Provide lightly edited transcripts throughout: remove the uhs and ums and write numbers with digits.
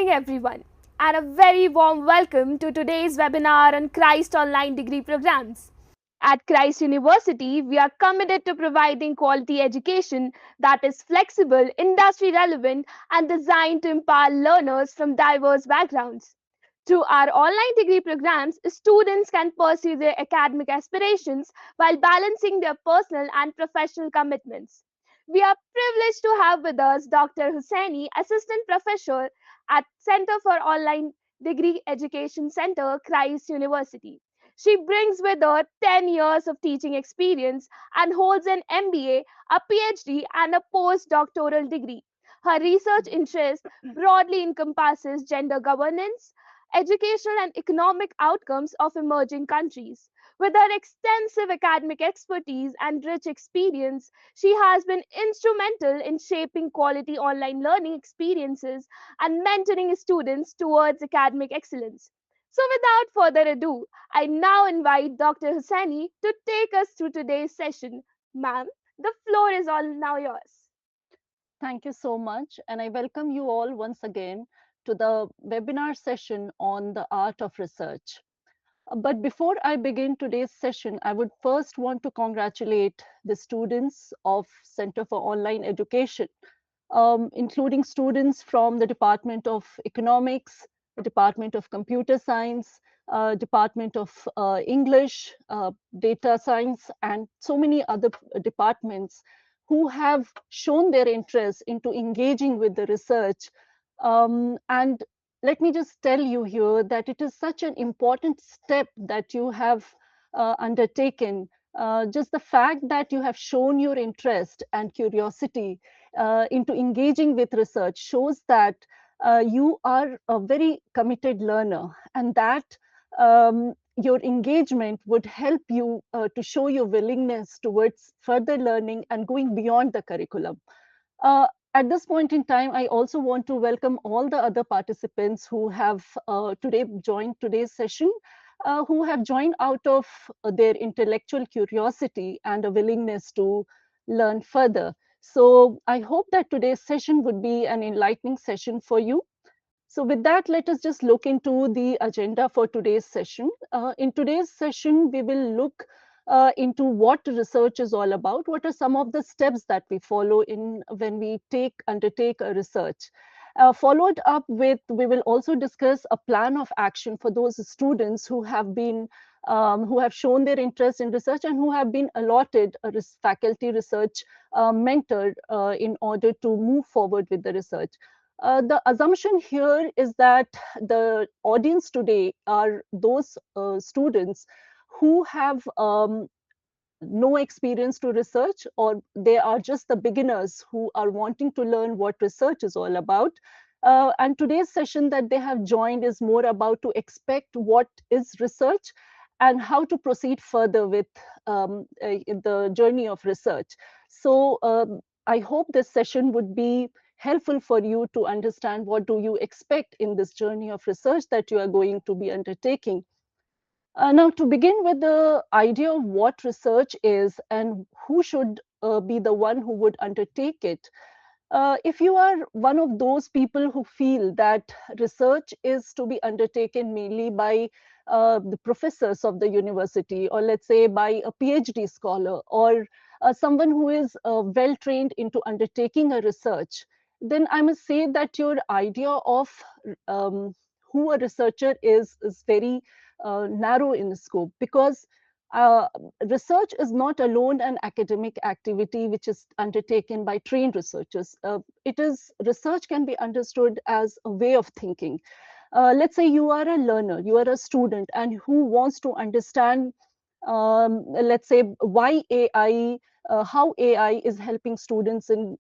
morning, everyone, and a very warm welcome to today's webinar on Christ Online Degree Programs. At Christ University, we are committed to providing quality education that is flexible, industry relevant, and designed to empower learners from diverse backgrounds. Through our online degree programs, students can pursue their academic aspirations while balancing their personal and professional commitments. We are privileged to have with us Dr. Hussaini, Assistant Professor at Center for Online Degree Education Center, Christ University. She brings with her 10 years of teaching experience and holds an MBA, a PhD, and a postdoctoral degree. Her research interest broadly encompasses gender governance, educational and economic outcomes of emerging countries. With her extensive academic expertise and rich experience, she has been instrumental in shaping quality online learning experiences and mentoring students towards academic excellence. So, without further ado, I now invite Dr. Hussaini to take us through today's session. Ma'am, the floor is all now yours. Thank you so much, and I welcome you all once again to the webinar session on the art of research. But before I begin today's session, I would first want to congratulate the students of Center for Online Education, including students from the Department of Economics, the Department of Computer Science, Department of English, Data Science, and so many other departments who have shown their interest into engaging with the research. And let me just tell you here that it is such an important step that you have undertaken. Just the fact that you have shown your interest and curiosity into engaging with research shows that you are a very committed learner, and that your engagement would help you to show your willingness towards further learning and going beyond the curriculum. Uh, at this point in time, I also want to welcome all the other participants who have today joined today's session, who have joined out of their intellectual curiosity and a willingness to learn further. So I hope that today's session would be an enlightening session for you. So with that, let us just look into the agenda for today's session. In today's session, we will look into what research is all about. What are some of the steps that we follow in when we undertake a research? Followed up with, we will also discuss a plan of action for those students who have been who have shown their interest in research and who have been allotted a faculty research mentor in order to move forward with the research. The assumption here is that the audience today are those students who have no experience to research, or they are just the beginners who are wanting to learn what research is all about. And today's session that they have joined is more about to expect what is research and how to proceed further with the journey of research. So I hope this session would be helpful for you to understand what do you expect in this journey of research that you are going to be undertaking. Now, to begin with the idea of what research is and who should be the one who would undertake it, if you are one of those people who feel that research is to be undertaken mainly by the professors of the university, or let's say by a PhD scholar, or someone who is well trained into undertaking a research, then I must say that your idea of um, who a researcher is very narrow in scope, because uh, research is not alone an academic activity which is undertaken by trained researchers. Research can be understood as a way of thinking. Let's say you are a learner, you are a student, and who wants to understand, let's say, why AI, how AI is helping students in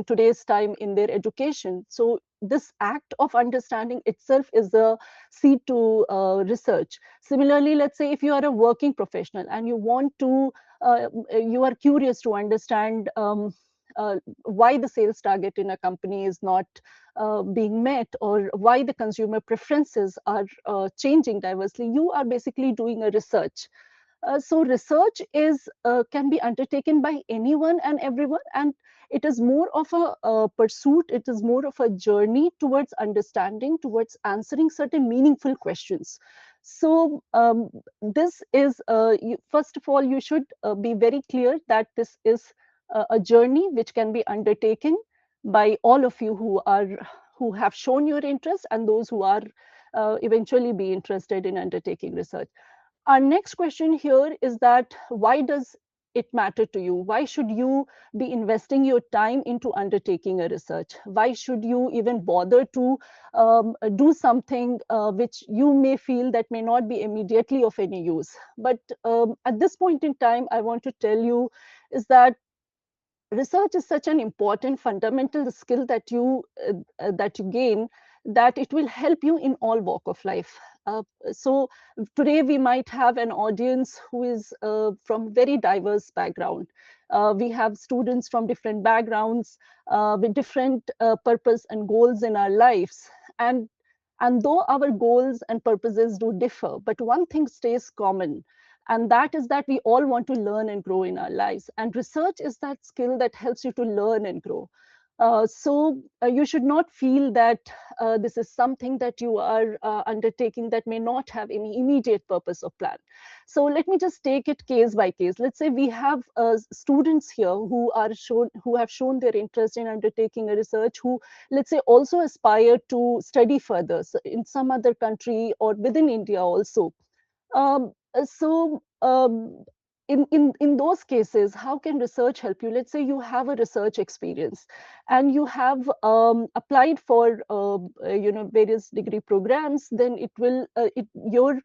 today's time in their education. So this act of understanding itself is a seed to research. Similarly, let's say if you are a working professional and you are curious to understand why the sales target in a company is not being met, or why the consumer preferences are changing diversely, you are basically doing a research. So research is can be undertaken by anyone and everyone, and it is more of a pursuit. It is more of a journey towards understanding, towards answering certain meaningful questions. So this is first of all, you should be very clear that this is a journey which can be undertaken by all of you who have shown your interest, and those who are eventually be interested in undertaking research. Our next question here is that why does it matter to you? Why should you be investing your time into undertaking a research? Why should you even bother to do something which you may feel that may not be immediately of any use? But at this point in time, I want to tell you is that research is such an important fundamental skill that you gain, that it will help you in all walk of life. So today we might have an audience who is from very diverse background. We have students from different backgrounds with different purpose and goals in our lives, and though our goals and purposes do differ, but one thing stays common, and that is that we all want to learn and grow in our lives, and research is that skill that helps you to learn and grow. So you should not feel that this is something that you are undertaking that may not have any immediate purpose or plan. So let me just take it case by case. Let's say we have students here who have shown their interest in undertaking a research, who, let's say, also aspire to study further in some other country or within India also. So, in those cases, how can research help you? Let's say you have a research experience, and you have applied for various degree programs. Then your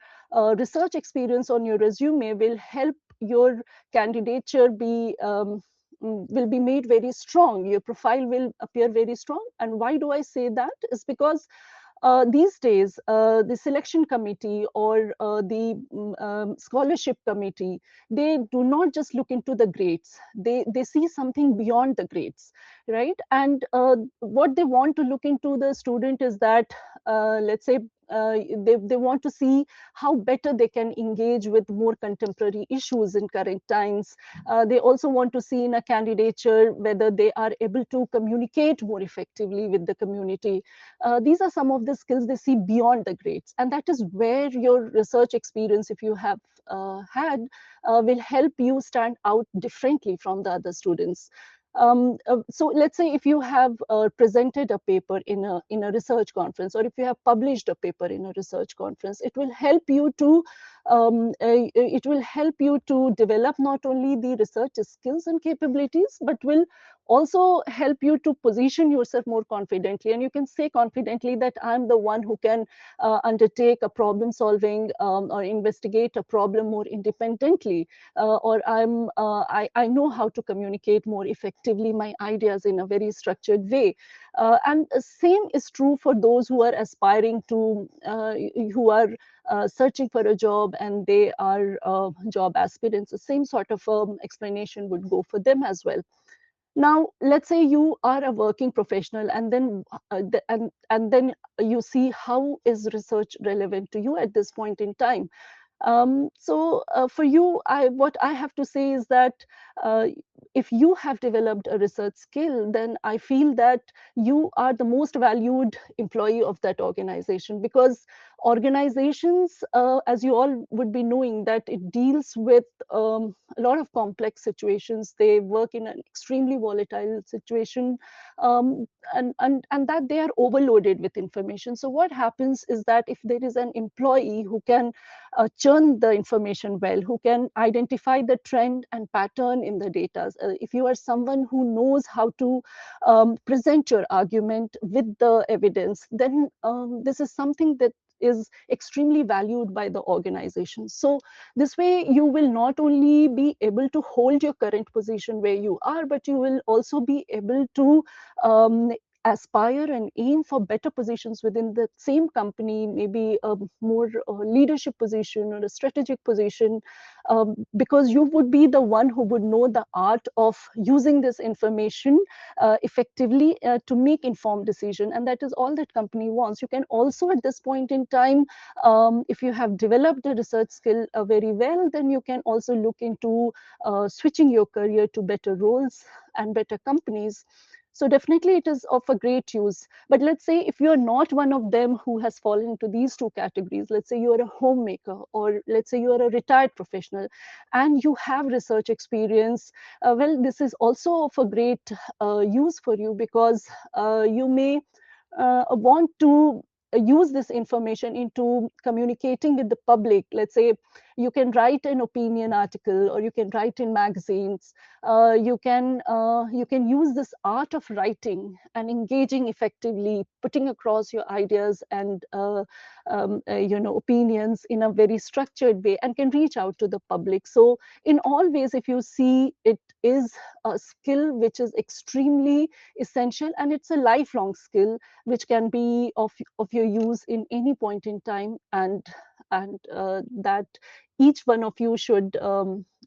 research experience on your resume will help your candidature will be made very strong. Your profile will appear very strong. And why do I say that? Is because these days, the selection committee or the scholarship committee, they do not just look into the grades. They see something beyond the grades, right? And what they want to look into the student is that, let's say, they want to see how better they can engage with more contemporary issues in current times. They also want to see in a candidature whether they are able to communicate more effectively with the community. These are some of the skills they see beyond the grades, and that is where your research experience, if you have had, will help you stand out differently from the other students. So let's say if you have presented a paper in a research conference, or if you have published a paper in a research conference, it will help you to develop not only the research skills and capabilities, but will also help you to position yourself more confidently. And you can say confidently that I'm the one who can undertake a problem solving or investigate a problem more independently, or I know how to communicate more effectively my ideas in a very structured way. And same is true for those who are aspiring to, who are searching for a job, and they are job aspirants. The same sort of explanation would go for them as well. Now, let's say you are a working professional, and then and then you see how is research relevant to you at this point in time. So for you, what I have to say is that uh, if you have developed a research skill, then I feel that you are the most valued employee of that organization, because organizations, as you all would be knowing, that it deals with a lot of complex situations. They work in an extremely volatile situation, and that they are overloaded with information. So what happens is that if there is an employee who can churn the information well, who can identify the trend and pattern in the data. If you are someone who knows how to present your argument with the evidence, then this is something that is extremely valued by the organization. So this way, you will not only be able to hold your current position where you are, but you will also be able to aspire and aim for better positions within the same company, maybe a more leadership position or a strategic position, because you would be the one who would know the art of using this information effectively to make informed decision. And that is all that company wants. You can also at this point in time, if you have developed a research skill very well, then you can also look into switching your career to better roles and better companies. So definitely it is of a great use. But let's say if you're not one of them who has fallen into these two categories, let's say you're a homemaker, or let's say you're a retired professional and you have research experience, well, this is also of a great use for you, because you may want to use this information into communicating with the public. Let's say you can write an opinion article, or you can write in magazines. You can use this art of writing and engaging effectively, putting across your ideas and opinions in a very structured way, and can reach out to the public. So in all ways, if you see, it is a skill which is extremely essential, and it's a lifelong skill which can be of your use in any point in time, and that each one of you should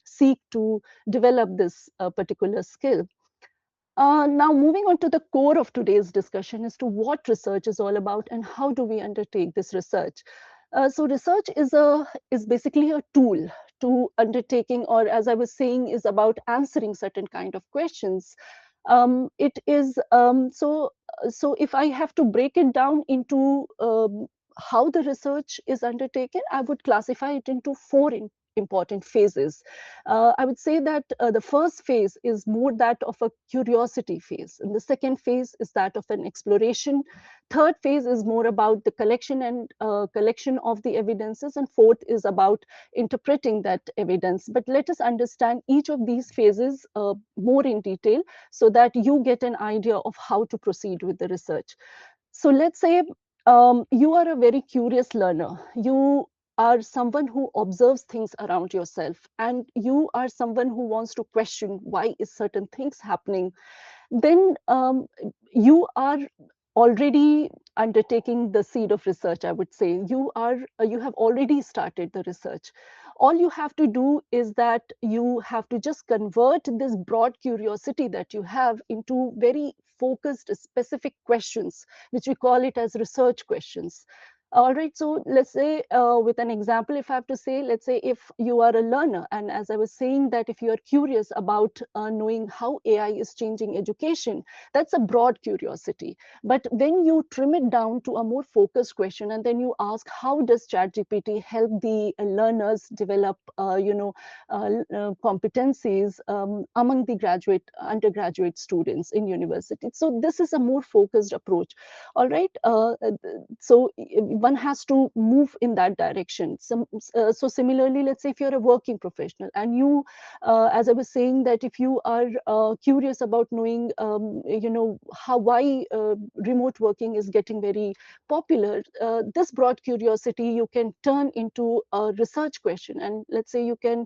seek to develop this particular skill. Now, moving on to the core of today's discussion as to what research is all about and how do we undertake this research. So research is basically a tool to undertaking, or as I was saying, is about answering certain kind of questions. It is so if I have to break it down into how the research is undertaken, I would classify it into four important phases. I would say that the first phase is more that of a curiosity phase, and the second phase is that of an exploration. Third phase is more about the collection of the evidences, and fourth is about interpreting that evidence. But let us understand each of these phases more in detail, so that you get an idea of how to proceed with the research. So let's say you are a very curious learner. You are someone who observes things around yourself, and you are someone who wants to question why is certain things happening. Then you are already undertaking the seed of research. I would say you have already started the research. All you have to do is that you have to just convert this broad curiosity that you have into very focused specific questions, which we call it as research questions. All right, so let's say with an example, if I have to say, let's say if you are a learner, and as I was saying, that if you are curious about knowing how AI is changing education, that's a broad curiosity. But when you trim it down to a more focused question, and then you ask, how does ChatGPT help the learners develop, competencies among the undergraduate students in university? So this is a more focused approach. All right, so one has to move in that direction. So similarly, let's say if you're a working professional, and you, as I was saying, that if you are curious about knowing, why remote working is getting very popular, this broad curiosity you can turn into a research question, and let's say you can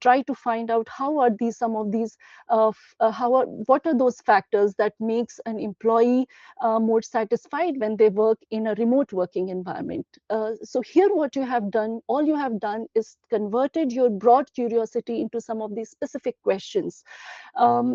try to find out how are these some of these what are those factors that makes an employee more satisfied when they work in a remote working environment. So here what you have done, all you have done is converted your broad curiosity into some of these specific questions.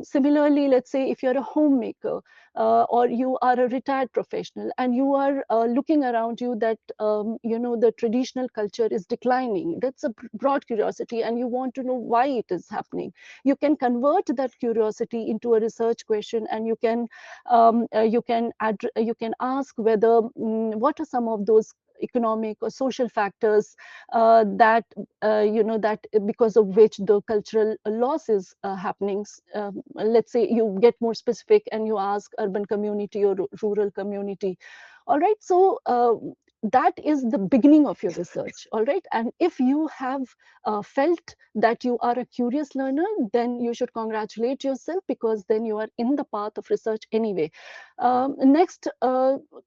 Similarly, let's say if you're a homemaker, or you are a retired professional, and you are looking around you that the traditional culture is declining. That's a broad curiosity, and you want to know why it is happening. You can convert that curiosity into a research question, and you can ask whether what are some of those economic or social factors that because of which the cultural loss is happening. Let's say you get more specific and you ask urban community or rural community. All right, so that is the beginning of your research. All right, and if you have felt that you are a curious learner, then you should congratulate yourself, because then you are in the path of research anyway. Next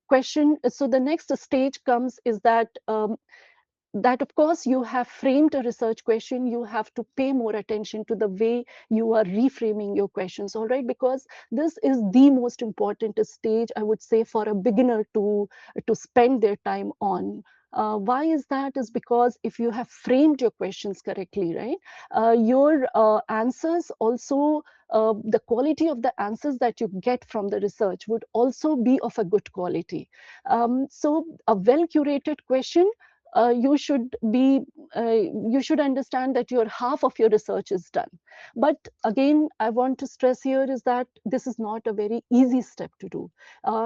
question, so the next stage comes is that that of course you have framed a research question, you have to pay more attention to the way you are reframing your questions, all right, because this is the most important stage, I would say, for a beginner to spend their time on. Why is that? Is because if you have framed your questions correctly, right, your answers also, the quality of the answers that you get from the research would also be of a good quality. So a well curated question, you should be you should understand that your half of your research is done. But again, I want to stress here is that this is not a very easy step to do,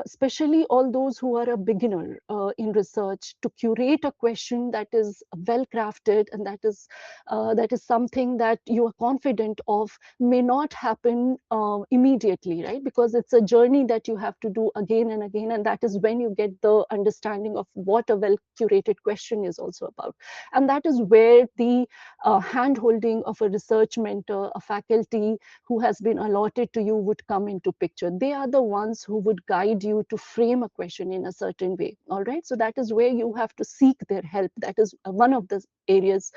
especially all those who are a beginner in research. To curate a question that is well crafted and that is something that you are confident of may not happen immediately, right, because it's a journey that you have to do again and again, and that is when you get the understanding of what a well curated question is also about. And that is where the hand holding of a research mentor, a faculty who has been allotted to you, would come into picture. They are the ones who would guide you to frame a question in a certain way, all right. So that is where you have to seek their help. That is one of the areas,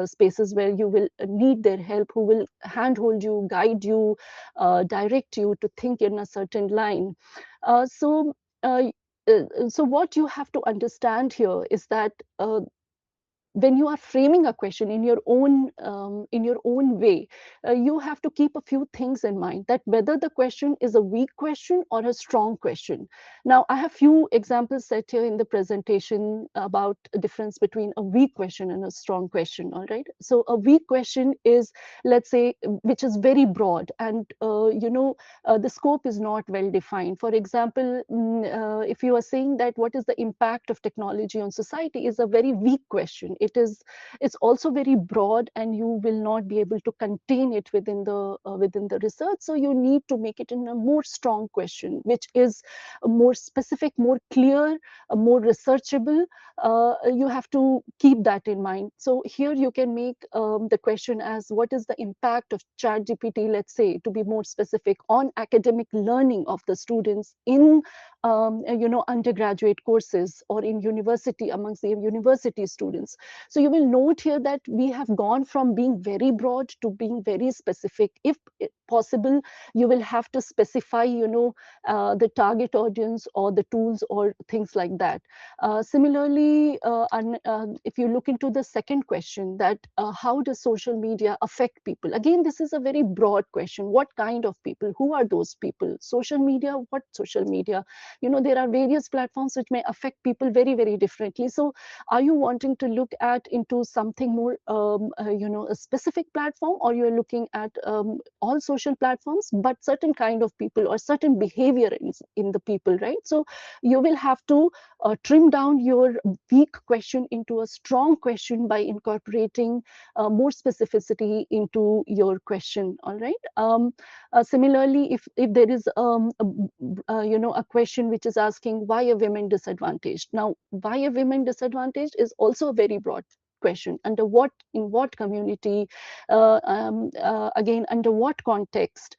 spaces where you will need their help, who will handhold you, guide you, direct you to think in a certain line. So so what you have to understand here is that when you are framing a question in your own way, you have to keep a few things in mind, that whether the question is a weak question or a strong question. Now, I have few examples set here in the presentation about a difference between a weak question and a strong question, all right. So a weak question is, let's say, which is very broad, and the scope is not well defined. For example, if you are saying that what is the impact of technology on society, is a very weak question. It's also very broad, and you will not be able to contain it within the research. So you need to make it in a more strong question, which is more specific, more clear, more researchable. You have to keep that in mind. So here you can make the question as, what is the impact of ChatGPT, let's say, to be more specific, on academic learning of the students in undergraduate courses or in university, amongst the university students. So you will note here that we have gone from being very broad to being very specific. If possible, you will have to specify the target audience or the tools or things like that. Similarly, if you look into the second question, that how does social media affect people? Again, this is a very broad question. What kind of people? Who are those people? Social media, what social media? There are various platforms which may affect people very, very differently. So are you wanting to look at into something more a specific platform, or you're looking at all social platforms, but certain kind of people or certain behavior in the people, right? So you will have to trim down your weak question into a strong question by incorporating more specificity into your question, all right. Similarly, if there is a question which is asking, why are women disadvantaged? Now, why are women disadvantaged is also a very broad question. Under what, in what community, again, under what context?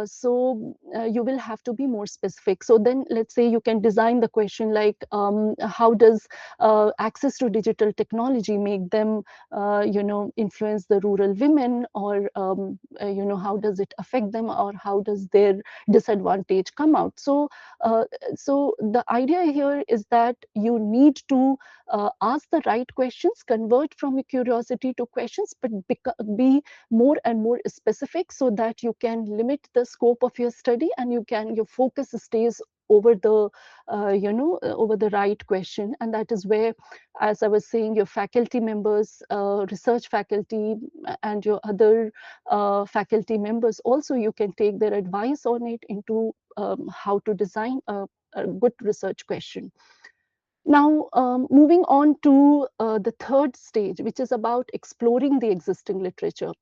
So you will have to be more specific. So then let's say you can design the question like, how does access to digital technology make them influence the rural women, or how does it affect them, or how does their disadvantage come out? So the idea here is that you need to ask the right questions, convert from a curiosity to questions, but be more and more specific, so that you can limit the scope of your study, and your focus stays over the over the right question. And that is where, as I was saying, your faculty members, research faculty, and your other faculty members also, you can take their advice on it into how to design a good research question. Now, moving on to the third stage, which is about exploring the existing literature,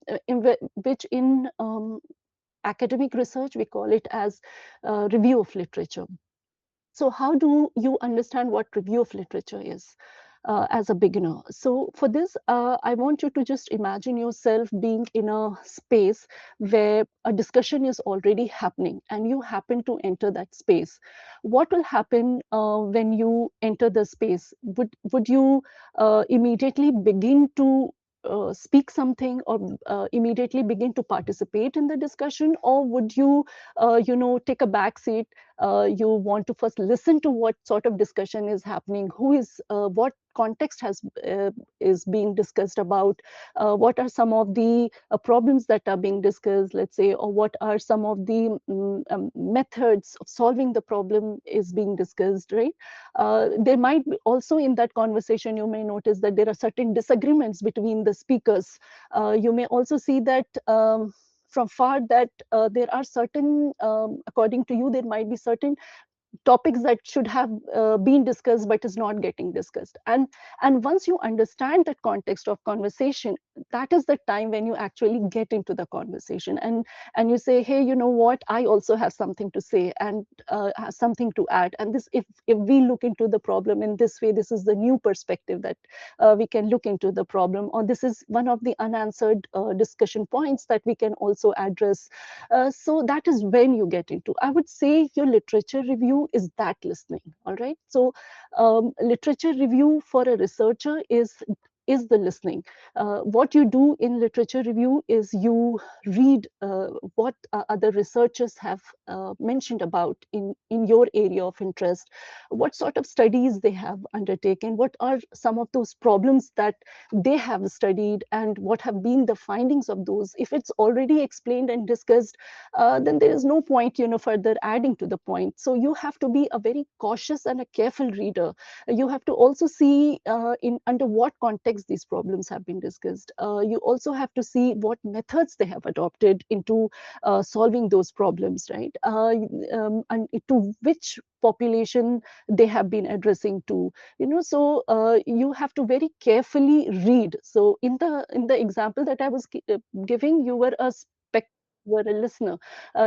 which in academic research we call it as review of literature. So how do you understand what review of literature is? as a beginner. So for this, I want you to just imagine yourself being in a space where a discussion is already happening and you happen to enter that space. What will happen when you enter the space? Would you immediately begin to speak something, or immediately begin to participate in the discussion, or would you take a back seat? You want to first listen to what sort of discussion is happening, who is what context has is being discussed about, what are some of the problems that are being discussed, let's say, or what are some of the methods of solving the problem is being discussed, right? There might be also, in that conversation, you may notice that there are certain disagreements between the speakers. You may also see that from far that there are certain, according to you, there might be certain topics that should have been discussed but is not getting discussed. And once you understand the context of conversation, that is the time when you actually get into the conversation, and you say, hey, you know what, I also have something to say, and have something to add. And this, if we look into the problem in this way, this is the new perspective that we can look into the problem, or this is one of the unanswered discussion points that we can also address. So that is when you get into, I would say, your literature review is that listening. All right. So literature review for a researcher is the listening. What you do in literature review is you read what other researchers have mentioned about in your area of interest, what sort of studies they have undertaken, what are some of those problems that they have studied, and what have been the findings of those. If it's already explained and discussed, then there is no point, further adding to the point. So you have to be a very cautious and a careful reader. You have to also see in under what context these problems have been discussed. You also have to see what methods they have adopted into solving those problems, right? And to which population they have been addressing to. So you have to very carefully read. So in the example that I was giving, you were a you are a listener.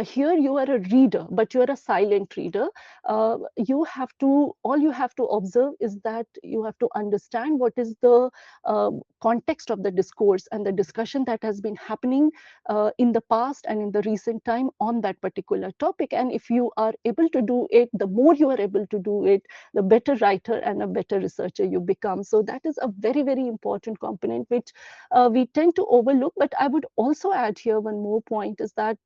Here you are a reader, but you are a silent reader. All you have to observe is that you have to understand what is the context of the discourse and the discussion that has been happening in the past and in the recent time on that particular topic. And if you are able to do it, the more you are able to do it, the better writer and a better researcher you become. So that is a very, very important component which we tend to overlook. But I would also add here one more point, is that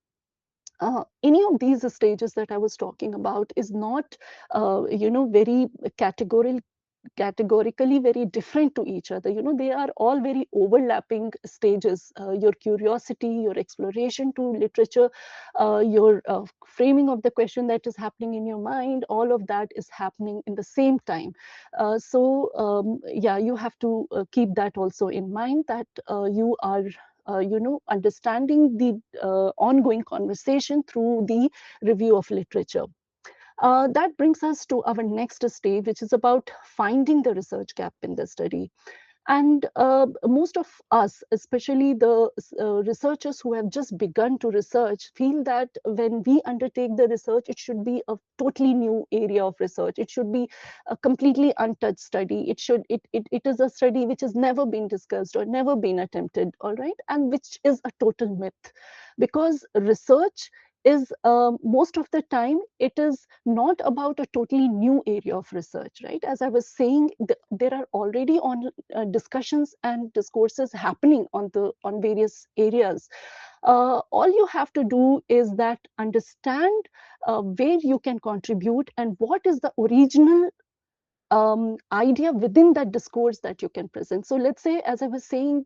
any of these stages that I was talking about is not, very categorically very different to each other. They are all very overlapping stages. Your curiosity, your exploration to literature, your framing of the question that is happening in your mind, all of that is happening in the same time. Yeah, you have to keep that also in mind, that you are understanding the ongoing conversation through the review of literature. That brings us to our next stage, which is about finding the research gap in the study. And most of us, especially the researchers who have just begun to research, feel that when we undertake the research, it should be a totally new area of research. It should be a completely untouched study. It is a study which has never been discussed or never been attempted, all right, and which is a total myth, because research is, most of the time, it is not about a totally new area of research, right? As I was saying, there are already on discussions and discourses happening on various areas. All you have to do is that understand where you can contribute and what is the original idea within that discourse that you can present. So let's say, as I was saying,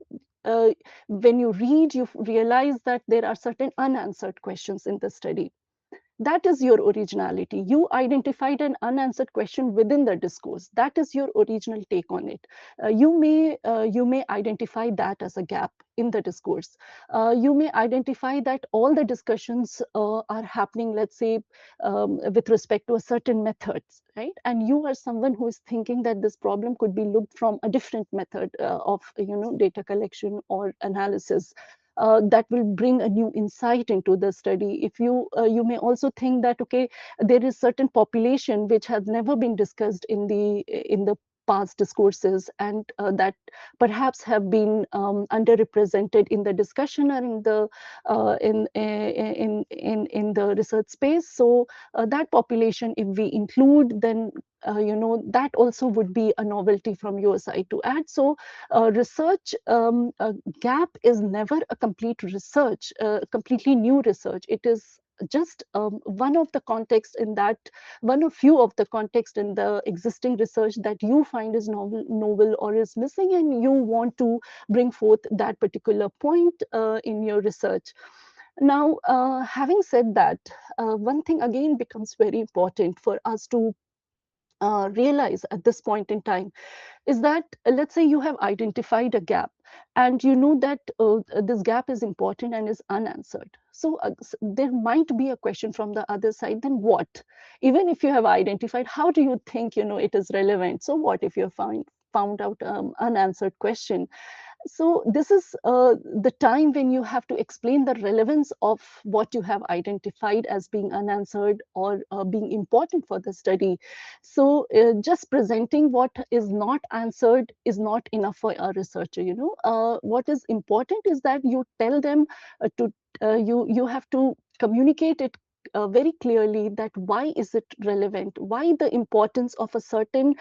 when you read, you realize that there are certain unanswered questions in the study. That is your originality. You identified an unanswered question within the discourse. That is your original take on it. You may identify that as a gap in the discourse. You may identify that all the discussions are happening, let's say, with respect to a certain methods, right? And you are someone who is thinking that this problem could be looked from a different method of data collection or analysis. That will bring a new insight into the study. If you may also think that, okay, there is certain population which has never been discussed in the past discourses, and that perhaps have been underrepresented in the discussion or in the in the research space. So that population, if we include, then that also would be a novelty from your side to add. So research gap is never a complete research, completely new research. It is just one of the context in that, one of few of the context in the existing research that you find is novel or is missing, and you want to bring forth that particular point in your research. Now, having said that, one thing again becomes very important for us to realize at this point in time is that, let's say you have identified a gap, and you know that this gap is important and is unanswered. So there might be a question from the other side, then what? Even if you have identified, how do you think it is relevant? So what if you found out unanswered question? So this is the time when you have to explain the relevance of what you have identified as being unanswered or being important for the study. So just presenting what is not answered is not enough for a researcher. What is important is that you tell them to you have to communicate it very clearly, that why is it relevant, why the importance of a certain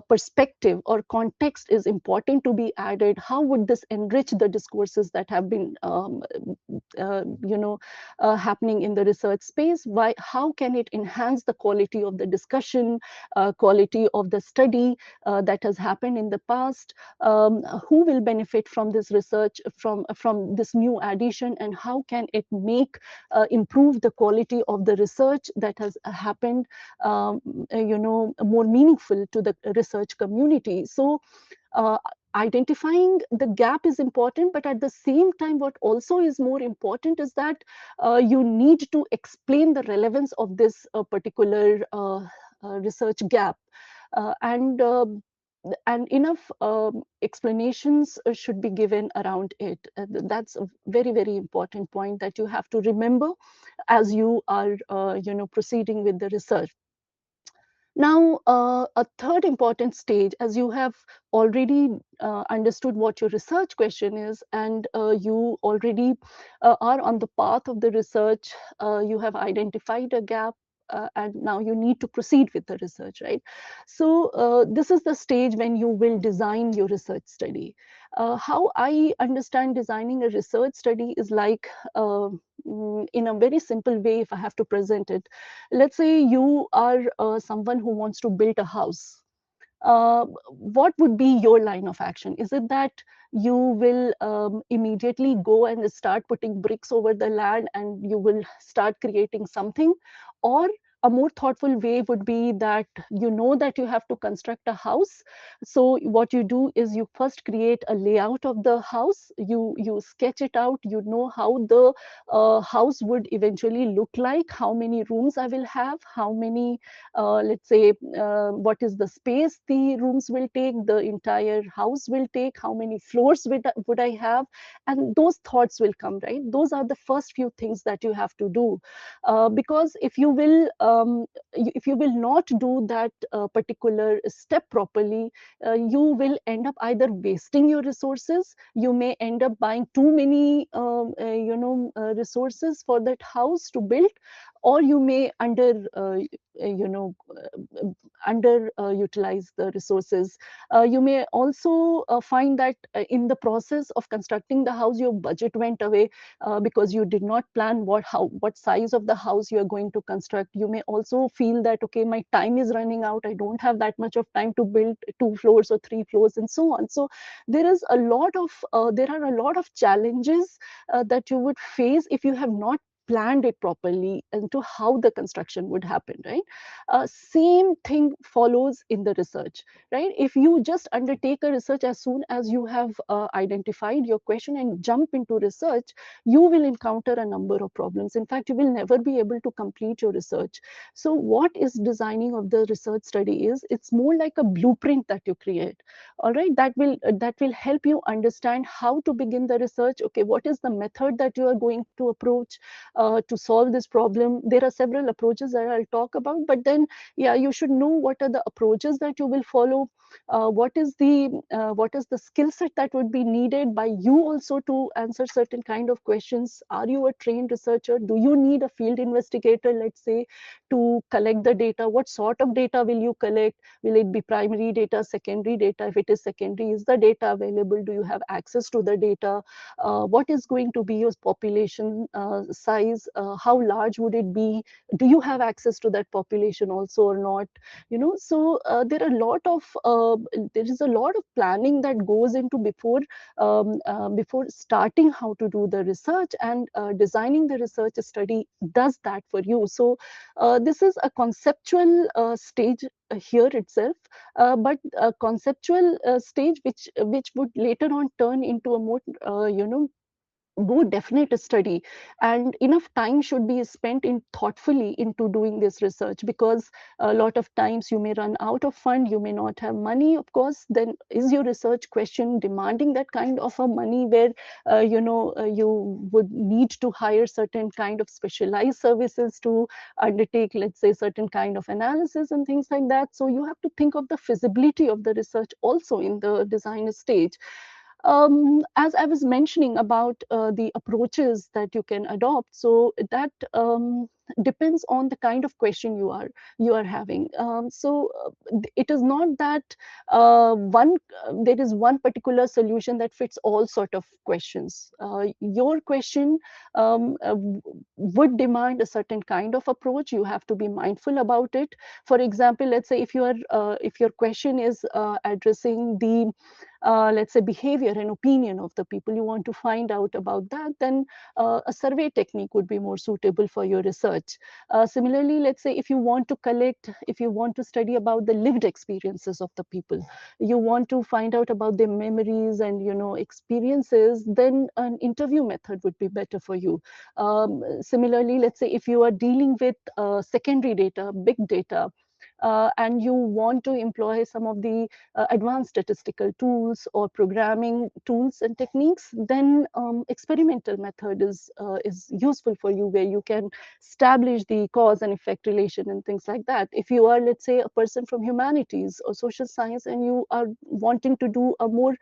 perspective or context is important to be added, how would this enrich the discourses that have been happening in the research space, why, how can it enhance the quality of the discussion, quality of the study that has happened in the past, who will benefit from this research, from this new addition, and how can it make improve the quality of the research that has happened, more meaningful to the research community. So identifying the gap is important, but at the same time, what also is more important is that you need to explain the relevance of this particular research gap, and enough explanations should be given around it. That's a very, very important point that you have to remember as you are proceeding with the research. Now, a third important stage, as you have already understood what your research question is, and you already are on the path of the research, you have identified a gap, and now you need to proceed with the research, right? So this is the stage when you will design your research study. How I understand designing a research study is like, in a very simple way, if I have to present it, let's say you are someone who wants to build a house. What would be your line of action? Is it that you will immediately go and start putting bricks over the land and you will start creating something? Or a more thoughtful way would be that you know that you have to construct a house. So what you do is you first create a layout of the house, you sketch it out, you know how the house would eventually look like, how many rooms I will have, how many, let's say, what is the space the rooms will take, the entire house will take, how many floors would I have, and those thoughts will come, right? Those are the first few things that you have to do, because if you will not do that particular step properly, you will end up either wasting your resources, you may end up buying too many resources for that house to build, or you may you know under utilize the resources. You may also find that in the process of constructing the house, your budget went away because you did not plan what size of the house you are going to construct. You may also feel that, okay, my time is running out, I don't have that much of time to build 2 floors or 3 floors and so on. So there are a lot of challenges that you would face if you have not planned it properly into how the construction would happen, right? Same thing follows in the research, right? If you just undertake a research as soon as you have identified your question and jump into research, you will encounter a number of problems. In fact, you will never be able to complete your research. So what is designing of the research study is, it's more like a blueprint that you create, all right, that will help you understand how to begin the research. Okay, what is the method that you are going to approach? to solve this problem. There are several approaches that I'll talk about, but then, yeah, you should know what are the approaches that you will follow. What is the skill set that would be needed by you also to answer certain kind of questions? Are you a trained researcher? Do you need a field investigator, let's say, to collect the data? What sort of data will you collect? Will it be primary data, secondary data? If it is secondary, is the data available? Do you have access to the data? What is going to be your population size? How large would it be? Do you have access to that population also or not? So there is a lot of planning that goes into before starting how to do the research, and designing the research study does that for you. So this is a conceptual stage here itself, but a conceptual stage which would later on turn into a more definite study, and enough time should be spent in thoughtfully into doing this research, because a lot of times you may run out of fund, you may not have money, of course. Then is your research question demanding that kind of a money, where you would need to hire certain kind of specialized services to undertake, let's say, certain kind of analysis and things like that. So you have to think of the feasibility of the research also in the design stage. As I was mentioning about the approaches that you can adopt, so that depends on the kind of question you are having. It is not that one there is one particular solution that fits all sort of questions. Your question would demand a certain kind of approach. You have to be mindful about it. For example, let's say if your question is addressing the let's say, behavior and opinion of the people, you want to find out about that, then a survey technique would be more suitable for your research. Similarly, let's say if you want to study about the lived experiences of the people, you want to find out about their memories and experiences, then an interview method would be better for you. Similarly, let's say if you are dealing with secondary data, big data, and you want to employ some of the advanced statistical tools or programming tools and techniques, then experimental method is useful for you, where you can establish the cause and effect relation and things like that. If you are, let's say, a person from humanities or social science, and you are wanting to do a more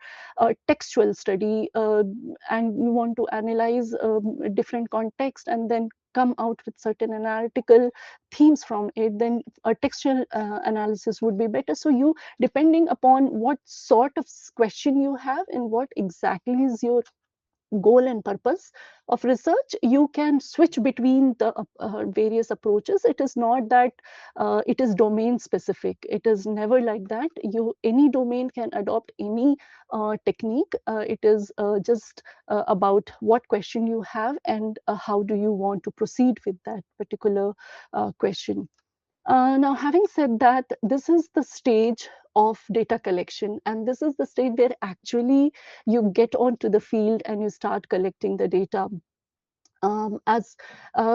textual study, and you want to analyze different context and then come out with certain analytical themes from it, then a textual analysis would be better. So you, depending upon what sort of question you have and what exactly is your goal and purpose of research, you can switch between the various approaches. It is not that it is domain specific. It is never like that. Any domain can adopt any technique. It is just about what question you have, and how do you want to proceed with that particular question. Now, having said that, this is the stage of data collection, and this is the stage where actually you get onto the field and you start collecting the data. As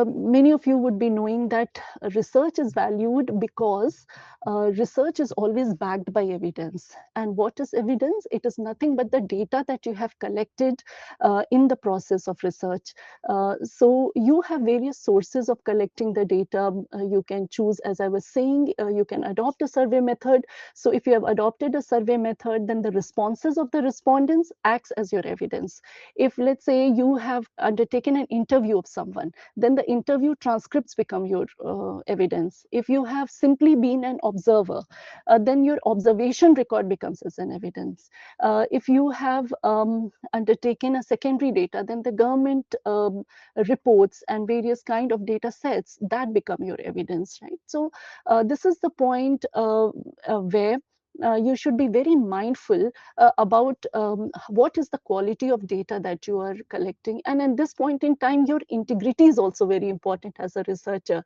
many of you would be knowing that research is valued because research is always backed by evidence. And what is evidence? It is nothing but the data that you have collected in the process of research. So you have various sources of collecting the data. You can choose, as I was saying, you can adopt a survey method. So if you have adopted a survey method, then the responses of the respondents acts as your evidence. If, let's say, you have undertaken an interview of someone, then the interview transcripts become your evidence. If you have simply been an observer, then your observation record becomes as an evidence. If you have undertaken a secondary data, then the government reports and various kind of data sets that become your evidence, right? So this is the point where you should be very mindful about what is the quality of data that you are collecting. And at this point in time, your integrity is also very important as a researcher,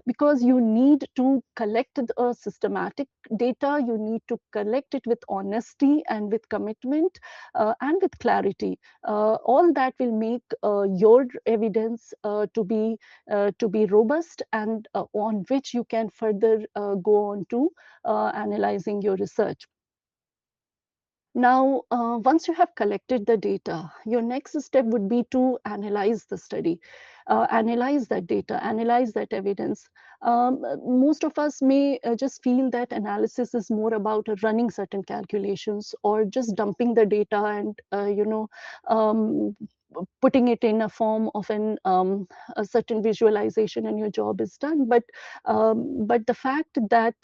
because you need to collect the systematic data, you need to collect it with honesty and with commitment and with clarity. All that will make your evidence to be robust, and on which you can further go on to analyzing your research. Now, once you have collected the data, your next step would be to analyze the study, analyze that data, analyze that evidence. Most of us may just feel that analysis is more about running certain calculations or just dumping the data and, um, putting it in a form of a certain visualization and your job is done. But the fact that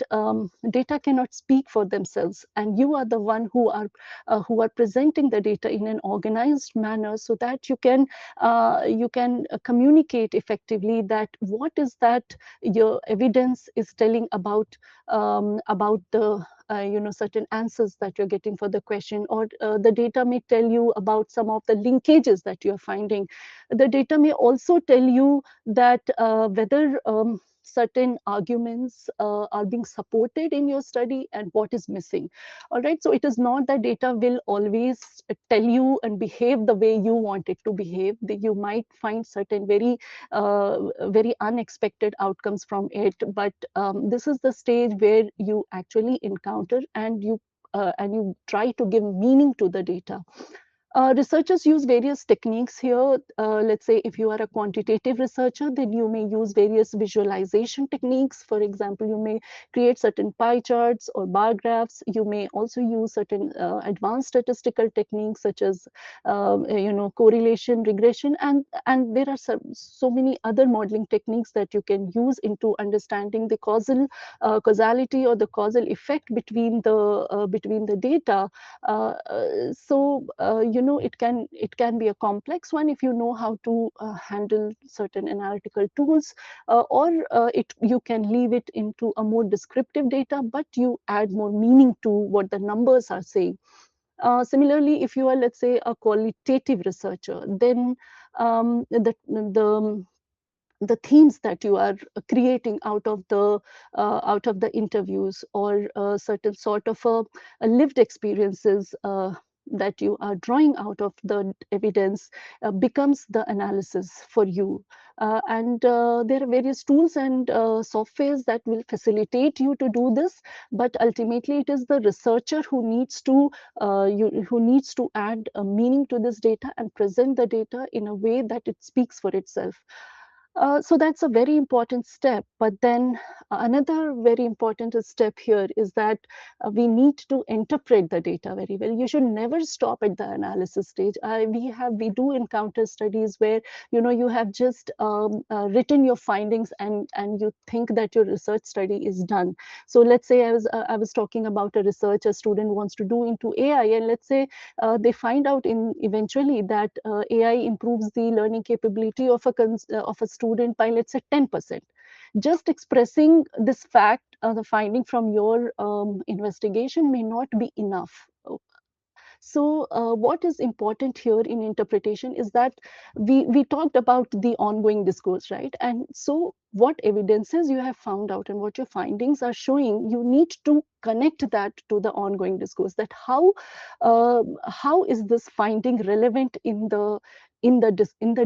data cannot speak for themselves, and you are the one who are presenting the data in an organized manner so that you can communicate effectively that what is that your evidence is telling about the certain answers that you're getting for the question, or the data may tell you about some of the linkages that you're finding. The data may also tell you that whether certain arguments are being supported in your study and what is missing. All right, so it is not that data will always tell you and behave the way you want it to behave. You might find certain very unexpected outcomes from it, but this is the stage where you actually encounter and you try to give meaning to the data. Researchers use various techniques here. Let's say if you are a quantitative researcher, then you may use various visualization techniques. For example, you may create certain pie charts or bar graphs. You may also use certain advanced statistical techniques such as correlation, regression, and there are so many other modeling techniques that you can use into understanding the causality or the causal effect between the data. It can be a complex one if you know how to handle certain analytical tools, or you can leave it into a more descriptive data, but you add more meaning to what the numbers are saying. Similarly, if you are, let's say, a qualitative researcher, then the themes that you are creating out of the interviews, or certain sort of lived experiences that you are drawing out of the evidence becomes the analysis for you. And there are various tools and softwares that will facilitate you to do this, but ultimately it is the researcher who needs to add a meaning to this data and present the data in a way that it speaks for itself. So that's a very important step. But then another very important step here is that we need to interpret the data very well. You should never stop at the analysis stage. We do encounter studies where you have just written your findings, and you think that your research study is done. So let's say I was talking about a research a student wants to do into AI, and let's say they find out in eventually that AI improves the learning capability of a student by, let's say, 10%. Just expressing this fact, the finding from your investigation may not be enough. So, what is important here in interpretation is that we talked about the ongoing discourse, right? And so, what evidences you have found out and what your findings are showing, you need to connect that to the ongoing discourse. That how is this finding relevant in the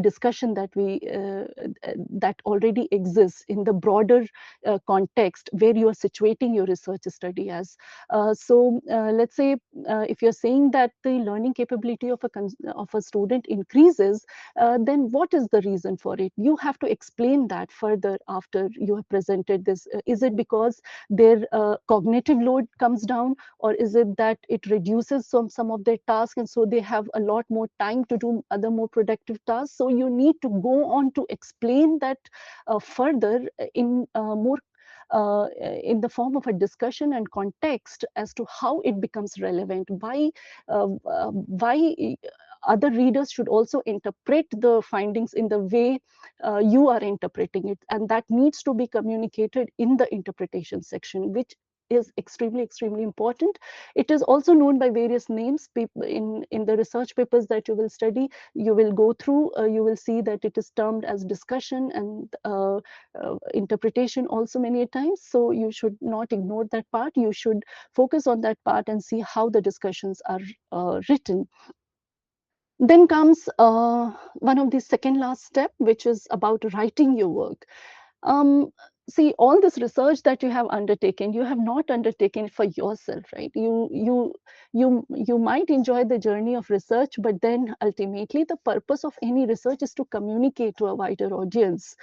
discussion that already exists in the broader context where you are situating your research study as. Let's say if you're saying that the learning capability of a student increases, then what is the reason for it? You have to explain that further after you have presented this. Is it because their cognitive load comes down, or is it that it reduces some of their tasks, and so they have a lot more time to do other more productive tasks? So you need to go on to explain that further in the form of a discussion and context as to how it becomes relevant, why other readers should also interpret the findings in the way you are interpreting it, and that needs to be communicated in the interpretation section, which is extremely important. It is also known by various names. In the research papers that you will study, you will go through, you will see that it is termed as discussion and interpretation also many times. So you should not ignore that part. You should focus on that part and see how the discussions are written. Then comes one of the second last step, which is about writing your work. Um, see, all this research that you have undertaken, you have not undertaken it for yourself, right? You might enjoy the journey of research, but then ultimately the purpose of any research is to communicate to a wider audience,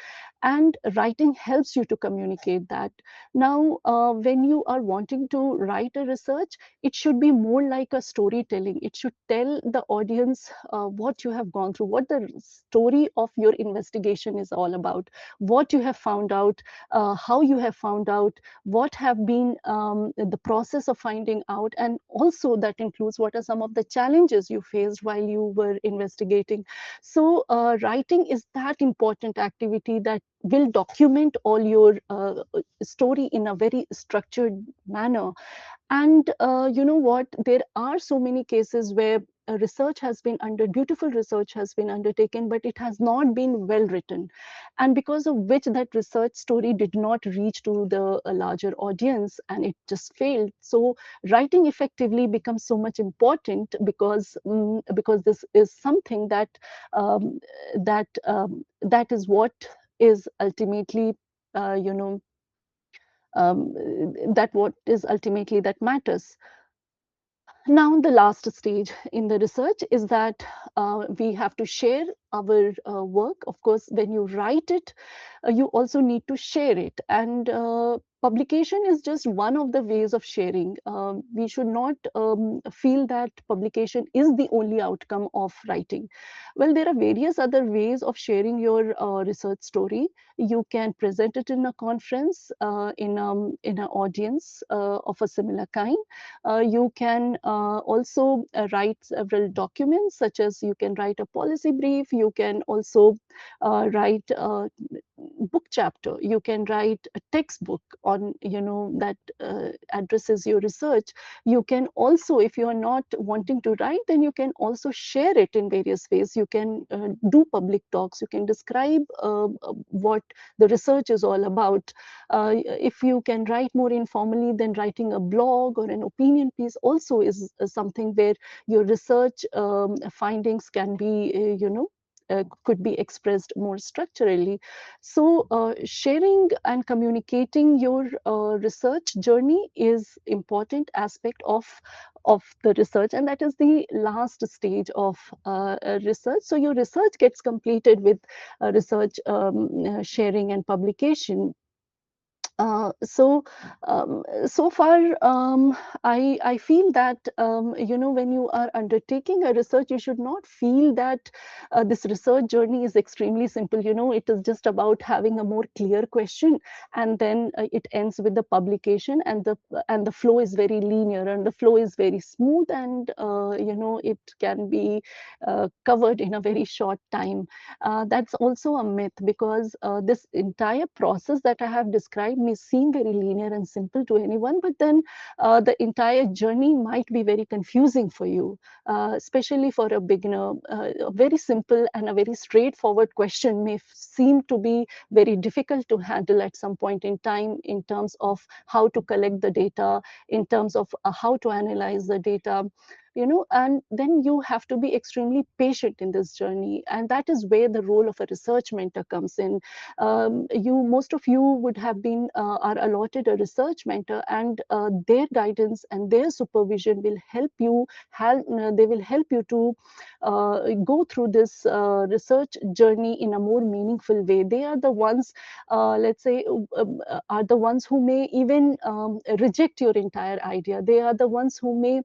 and writing helps you to communicate that. Now, when you are wanting to write a research, it should be more like a storytelling. It should tell the audience what you have gone through, what the story of your investigation is all about, what you have found out, how you have found out, what have been the process of finding out, and also that includes what are some of the challenges you faced while you were investigating. So, writing is that important activity that will document all your story in a very structured manner. And you know what? There are so many cases where research has been under beautiful research has been undertaken, but it has not been well written, and because of which that research story did not reach to the larger audience, and it just failed. So writing effectively becomes so much important, because this is something that is what is ultimately you know um, that what is ultimately that matters. Now, the last stage in the research is that we have to share our work. Of course, when you write it, you also need to share it. And publication is just one of the ways of sharing. We should not feel that publication is the only outcome of writing. Well, there are various other ways of sharing your research story. You can present it in a conference, in an audience of a similar kind. You can also write several documents, such as you can write a policy brief, you can also write a book chapter, you can write a textbook on, that addresses your research. You can also, if you are not wanting to write, then you can also share it in various ways. You can do public talks, you can describe what the research is all about. If you can write more informally, then writing a blog or an opinion piece also is something where your research findings can be, could be expressed more structurally. So, sharing and communicating your research journey is important aspect of the research, and that is the last stage of research. So your research gets completed with research sharing and publication. So far, I feel that when you are undertaking a research, you should not feel that this research journey is extremely simple. It is just about having a more clear question, and then it ends with the publication, and the flow is very linear, and the flow is very smooth, and it can be covered in a very short time. That's also a myth, because this entire process that I have described may seem very linear and simple to anyone, but then the entire journey might be very confusing for you, especially for a beginner. A very simple and a very straightforward question may seem to be very difficult to handle at some point in time, in terms of how to collect the data, in terms of how to analyze the data. And then you have to be extremely patient in this journey, and that is where the role of a research mentor comes in. Most of you would have been are allotted a research mentor, and their guidance and their supervision will help you. They will help you to go through this research journey in a more meaningful way. They are the ones, let's say, are the ones who may even reject your entire idea. They are the ones who may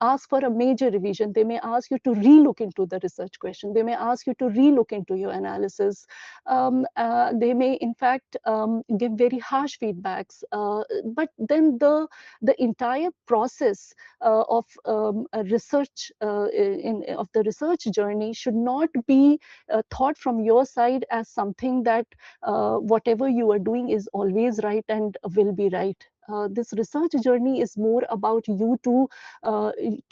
ask for a major revision. They may ask you to relook into the research question. They may ask you to relook into your analysis. They may, in fact, give very harsh feedbacks. But then the entire process of a research of the research journey should not be thought from your side as something that whatever you are doing is always right and will be right. This research journey is more about you to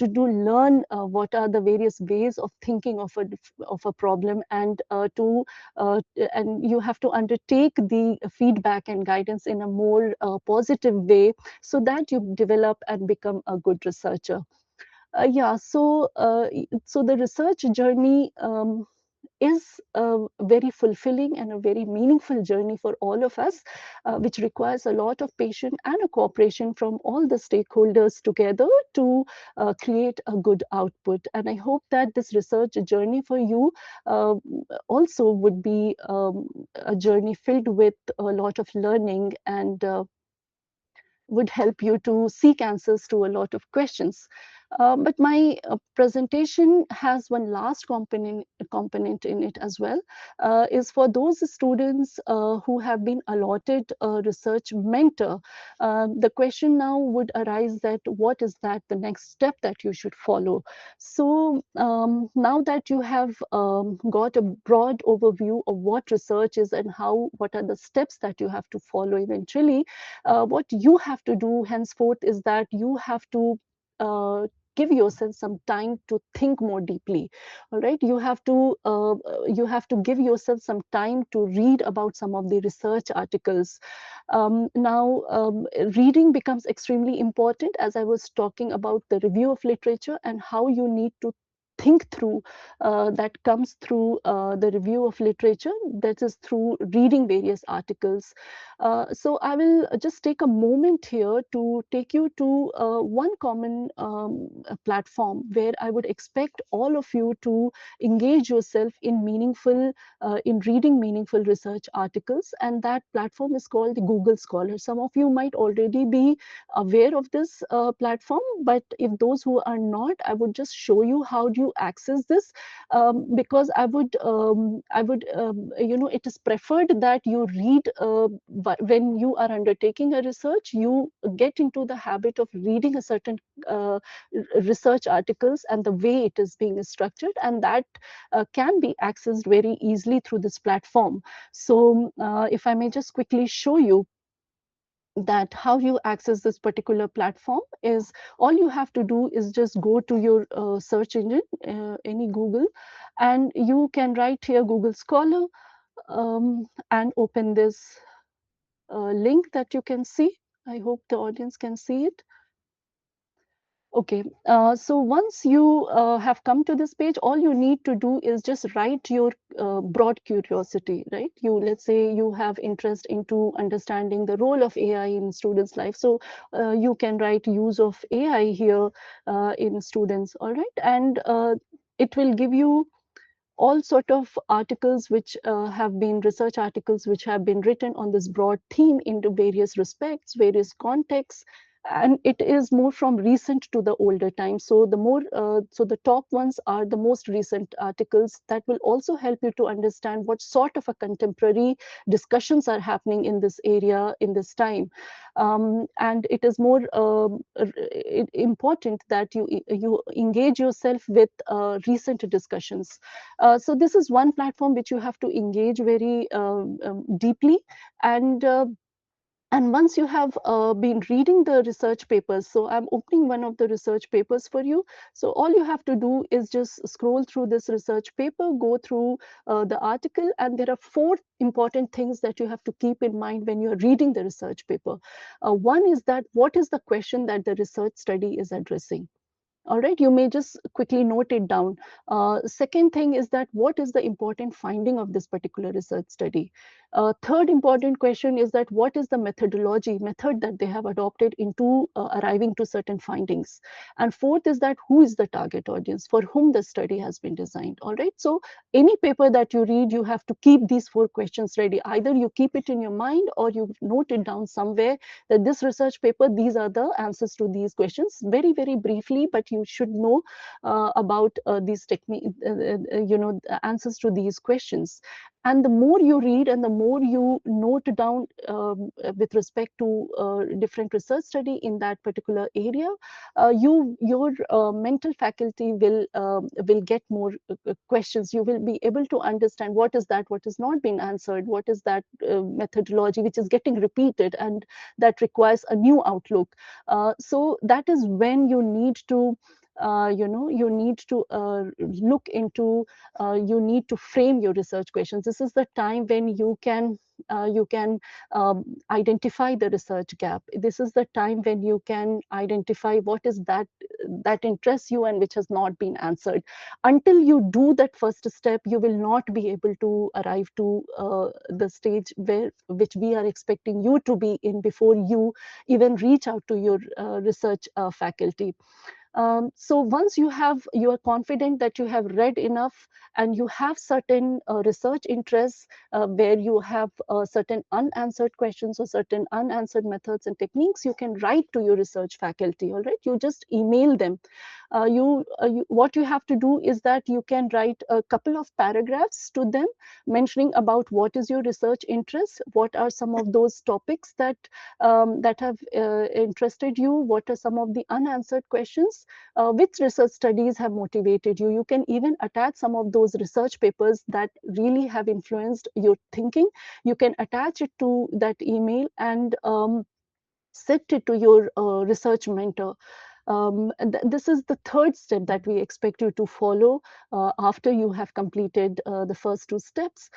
learn what are the various ways of thinking of a problem, and and you have to undertake the feedback and guidance in a more positive way, so that you develop and become a good researcher. Yeah, so the research journey is a very fulfilling and a very meaningful journey for all of us, which requires a lot of patience and a cooperation from all the stakeholders together to create a good output. And I hope that this research journey for you uh, also would be a journey filled with a lot of learning and would help you to seek answers to a lot of questions. But my presentation has one last component in it as well, is for those students who have been allotted a research mentor. The question now would arise that what is that the next step that you should follow? So now that you have got a broad overview of what research is and what are the steps that you have to follow eventually, what you have to do henceforth is that you have to give yourself some time to think more deeply. All right, you have to give yourself some time to read about some of the research articles. Now reading becomes extremely important, as I was talking about the review of literature and how you need to think through that comes through the review of literature, that is through reading various articles. So I will just take a moment here to take you to one common platform where I would expect all of you to engage yourself in in reading meaningful research articles, and that platform is called the Google Scholar. Some of you might already be aware of this platform, but if those who are not, I would just show you how do you access this, because it is preferred that you read when you are undertaking a research, you get into the habit of reading a certain research articles and the way it is being structured, and that can be accessed very easily through this platform. So if I may just quickly show you that how you access this particular platform is, all you have to do is just go to your search engine, any Google, and you can write here Google Scholar, and open this link that you can see. I hope the audience can see it. Okay, so once you have come to this page, all you need to do is just write your broad curiosity, right? Let's say you have interest into understanding the role of AI in students' life. So you can write use of AI here in students, all right? And it will give you all sort of articles which have been research articles which have been written on this broad theme into various respects, various contexts, and it is more from recent to the older times. So the top ones are the most recent articles that will also help you to understand what sort of a contemporary discussions are happening in this area in this time. And it is more important that you engage yourself with recent discussions. So this is one platform which you have to engage very deeply. And once you have been reading the research papers, so I'm opening one of the research papers for you. So all you have to do is just scroll through this research paper, go through the article, and there are four important things that you have to keep in mind when you're reading the research paper. One is that what is the question that the research study is addressing? All right, you may just quickly note it down. Second thing is that what is the important finding of this particular research study? Third important question is that what is the method that they have adopted into arriving to certain findings? And fourth is that who is the target audience for whom the study has been designed? All right, so any paper that you read, you have to keep these four questions ready. Either you keep it in your mind or you note it down somewhere that this research paper, these are the answers to these questions, very, very briefly, but you should know about these technique, answers to these questions. And the more you read and the more you note down with respect to different research study in that particular area, your mental faculty will get more questions. You will be able to understand what is that, what is not being answered, what is that methodology which is getting repeated and that requires a new outlook. So that is when you need to you need to look into, you need to frame your research questions. This is the time when you can identify the research gap. This is the time when you can identify what is that that interests you and which has not been answered. Until you do that first step, you will not be able to arrive to the stage where which we are expecting you to be in before you even reach out to your research faculty. So once you are confident that you have read enough and you have certain research interests where you have certain unanswered questions or certain unanswered methods and techniques, you can write to your research faculty. All right, you just email them. What you have to do is that you can write a couple of paragraphs to them mentioning about what is your research interest, what are some of those topics that have interested you, what are some of the unanswered questions, which research studies have motivated you. You can even attach some of those research papers that really have influenced your thinking. You can attach it to that email and send it to your research mentor. This is the third step that we expect you to follow after you have completed the first two steps.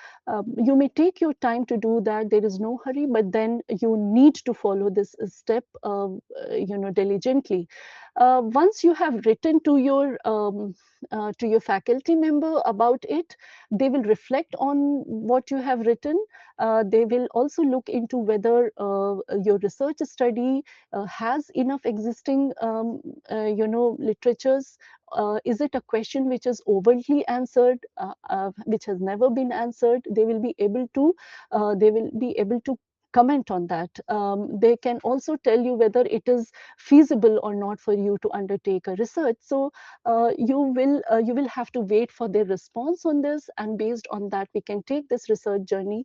You may take your time to do that. There is no hurry, but then you need to follow this step, diligently. Once you have written to your faculty member about it, they will reflect on what you have written. They will also look into whether your research study has enough existing, literatures. Is it a question which is overtly answered, which has never been answered? They will be able to comment on that. They can also tell you whether it is feasible or not for you to undertake a research. So you will have to wait for their response on this, and based on that, we can take this research journey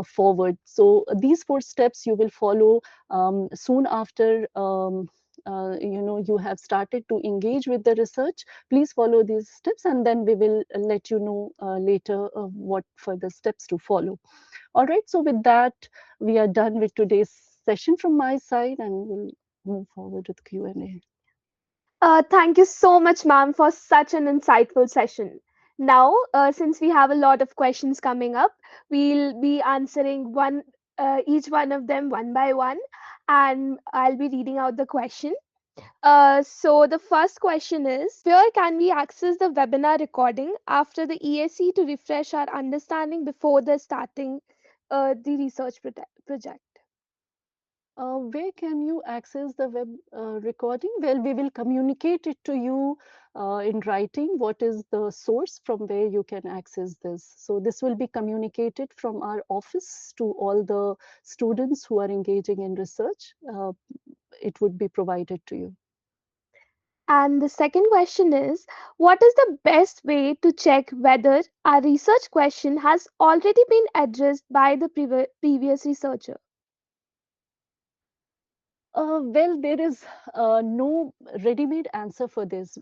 forward. So these four steps you will follow soon after you have started to engage with the research. Please follow these steps, and then we will let you know later what further steps to follow. All right, so with that, we are done with today's session from my side, and we'll move forward with Q&A. Thank you so much, ma'am, for such an insightful session. Now, since we have a lot of questions coming up, we'll be answering each one of them one by one, and I'll be reading out the question. So the first question is, where can we access the webinar recording after the ESC to refresh our understanding before the starting the research project? Where can you access the web recording? Well, we will communicate it to you in writing. What is the source from where you can access this? So this will be communicated from our office to all the students who are engaging in research. It would be provided to you. And the second question is, what is the best way to check whether our research question has already been addressed by the previous researcher? Well, there is no ready-made answer for this.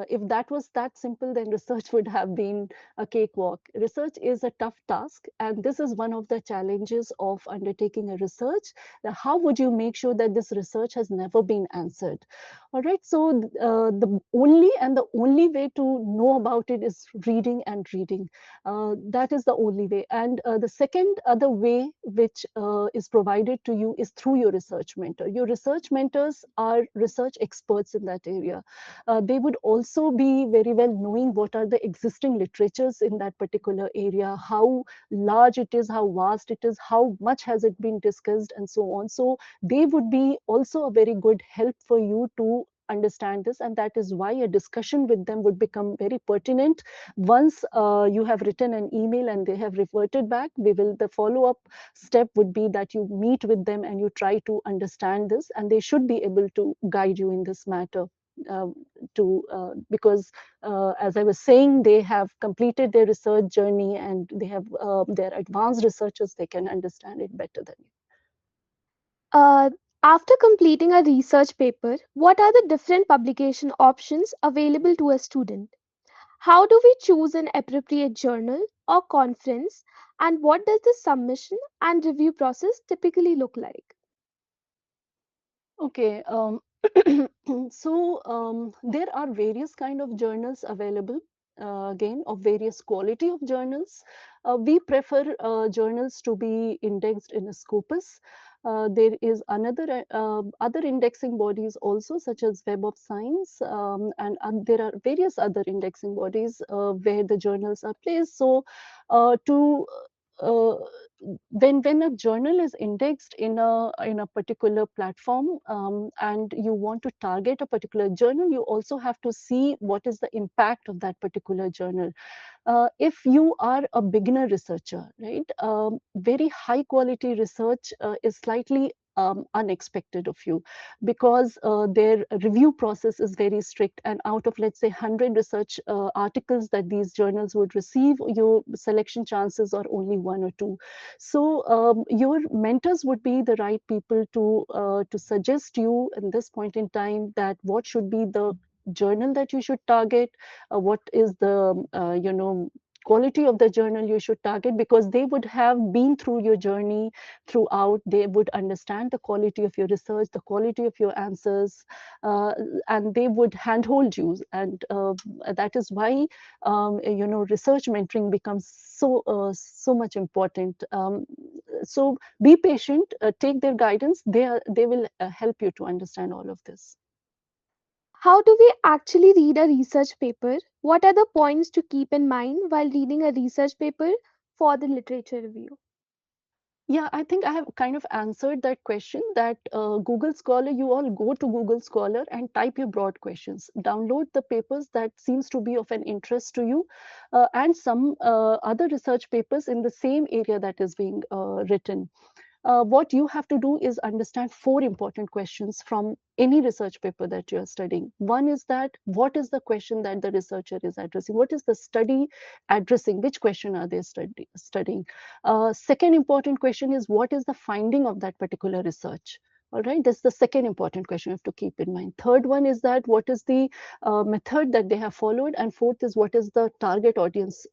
If that was that simple, then research would have been a cakewalk. Research is a tough task, and this is one of the challenges of undertaking a research. How would you make sure that this research has never been answered? All right, so the only way to know about it is reading and reading. That is the only way. And the second other way which is provided to you is through your research mentor. Your research mentors are research experts in that area. They would also be very well knowing what are the existing literatures in that particular area, how large it is, how vast it is, how much has it been discussed, and so on. So they would be also a very good help for you to understand this, and that is why a discussion with them would become very pertinent. Once you have written an email and they have reverted back, the follow-up step would be that you meet with them and you try to understand this, and they should be able to guide you in this matter. um, because as I was saying, they have completed their research journey and they're advanced researchers. They can understand it better than you. Uh, After completing a research paper, what are the different publication options available to a student? How do we choose an appropriate journal or conference? And what does the submission and review process typically look like? Okay, there are various kind of journals available, again, of various quality of journals. We prefer journals to be indexed in a Scopus. There is another other indexing bodies also, such as Web of Science, and there are various other indexing bodies where the journals are placed. So, to uh, when a journal is indexed in a particular platform, and you want to target a particular journal, you also have to see what is the impact of that particular journal. If you are a beginner researcher, right, very high quality research is slightly unexpected of you, because their review process is very strict, and out of, let's say, 100 research articles that these journals would receive, your selection chances are only one or two. So your mentors would be the right people to suggest you in this point in time that what should be the journal that you should target, what is the quality of the journal you should target, because they would have been through your journey throughout. They would understand the quality of your research, the quality of your answers, uh, and they would handhold you. And that is why research mentoring becomes so much important. So be patient, take their guidance. They will help you to understand all of this. How do we actually read a research paper? What are the points to keep in mind while reading a research paper for the literature review? Yeah, I think I have kind of answered that question, that Google Scholar, you all go to Google Scholar and type your broad questions. Download the papers that seems to be of an interest to you, and some other research papers in the same area that is being written. What you have to do is understand four important questions from any research paper that you are studying. One is that what is the question that the researcher is addressing? What is the study addressing? Which question are they studying? Second important question is what is the finding of that particular research? All right, that's the second important question you have to keep in mind. Third one is that what is the method that they have followed, and fourth is what is the target audience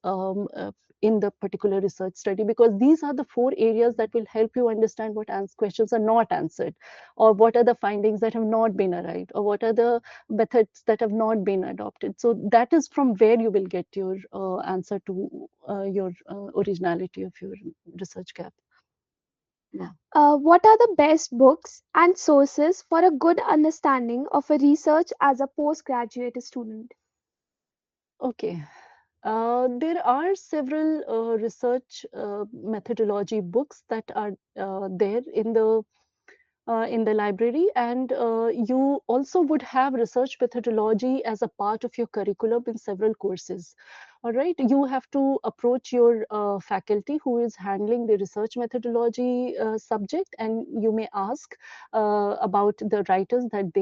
in the particular research study, because these are the four areas that will help you understand what questions are not answered, or what are the findings that have not been arrived, or what are the methods that have not been adopted. So that is from where you will get your answer to your originality of your research gap. Yeah. What are the best books and sources for a good understanding of a research as a postgraduate student? Okay. There are several research methodology books that are there in the library, and you also would have research methodology as a part of your curriculum in several courses. All right, you have to approach your faculty who is handling the research methodology subject, and you may ask about the writers that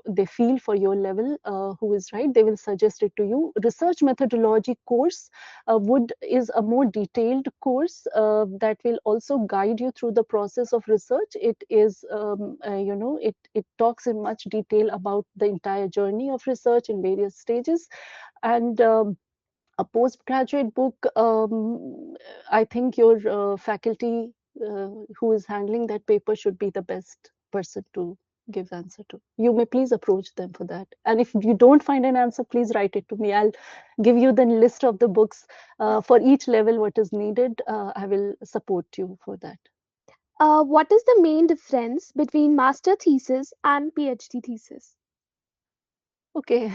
they feel for your level, who is right. They will suggest it to you. Research methodology course would is a more detailed course that will also guide you through the process of research. It is it talks in much detail about the entire journey of research in various stages. And a postgraduate book, I think your faculty who is handling that paper should be the best person to give answer to. You may please approach them for that. And if you don't find an answer, please write it to me. I'll give you the list of the books for each level, what is needed. I will support you for that. What is the main difference between master thesis and PhD thesis? Okay,